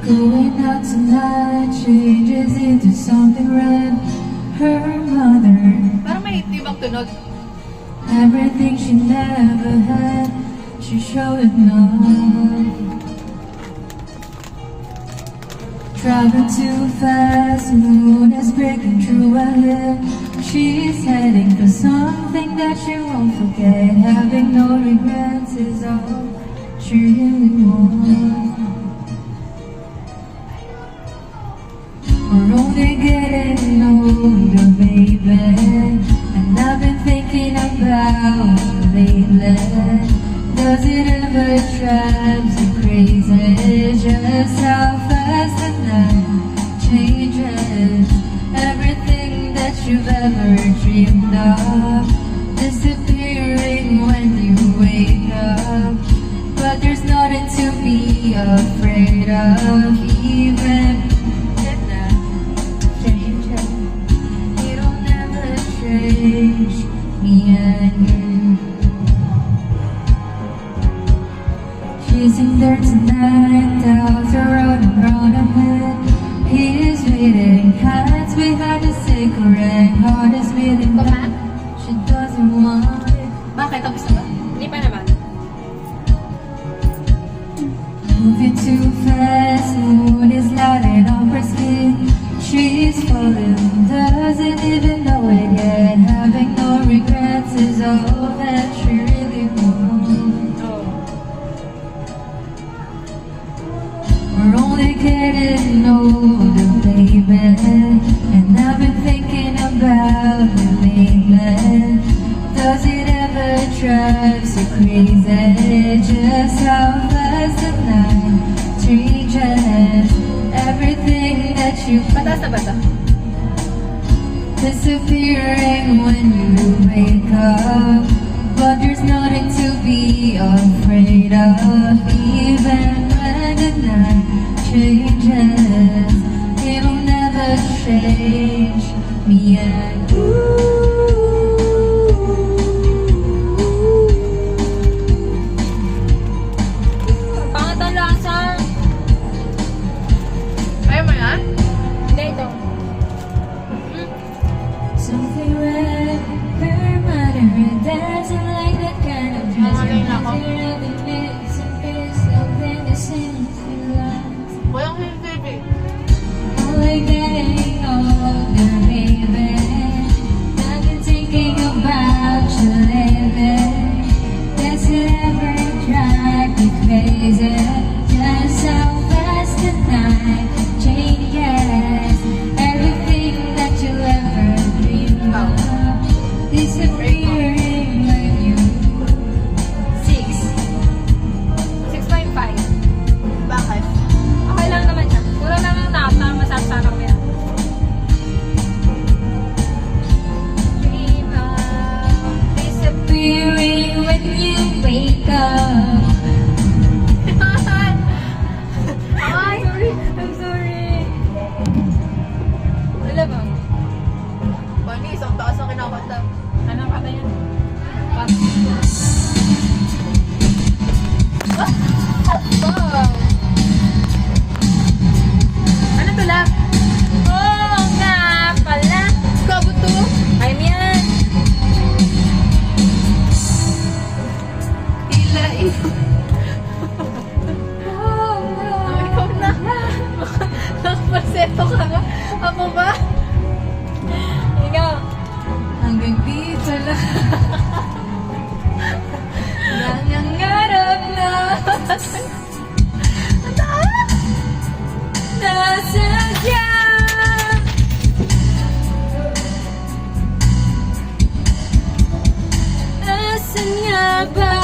Going out tonight changes into something red. Her mother, Parang may tibang tunog. everything she never had, she showed enough. Traveling too fast, moon is breaking through her hair. She's heading for something that she won't forget. Having no regrets is all she really wants. We're only getting older, baby, and I've been thinking about you lately. Does it ever drive you crazy just how fast the night changes? Everything that you've ever dreamed of disappearing when you wake up. But there's nothing to be afraid of, even if that changes. It'll never change me and you. She's in there tonight, doubts are running round her head. He's waiting, hands behind a cigarette. Heart is feeling bad, she doesn't want it. Bakit? Tapos na ba? Hindi pa naman. Moving too fast, moon is lighting up her skin. She's falling, doesn't even know it yet. Having no regrets is all that she really wants. We're only getting older, baby, and I've been thinking about you lately. Does it ever drive you crazy just how fast the night changes? Everything that you Pataas na ba ito? disappearing when you wake up. But there's nothing to be afraid of, even when the night changes. It'll never change me and you. Pangat ang lasa. Ayaw mo yan? Hindi, ito. Something red, her mother, dancing like that kind of dress. Nangangain ako. Walang hindi, baby. Only getting older, baby. I've been thinking about you lately. Does it ever drive you crazy? Just how fast the night changes. Everything that you ever dreamed of disappearing when you 6.5. Bakit? Okay lang naman siya. Puro lang yung nata, masasarap kami yan. dream of disappearing when you wake up. Ay, sorry. I'm sorry. Wala ba? Bani, isang taas ang kinakanta. Anong kata yan? Wow! Ano to lang? Oo nga pala. Kabo to? I'm yan. Tila ito. Oh, Ikaw na. Nakapalseto ka nga. Ako ba? ikaw. Hanggang dito lang. Nangangarap na nasadya. Asan nga ba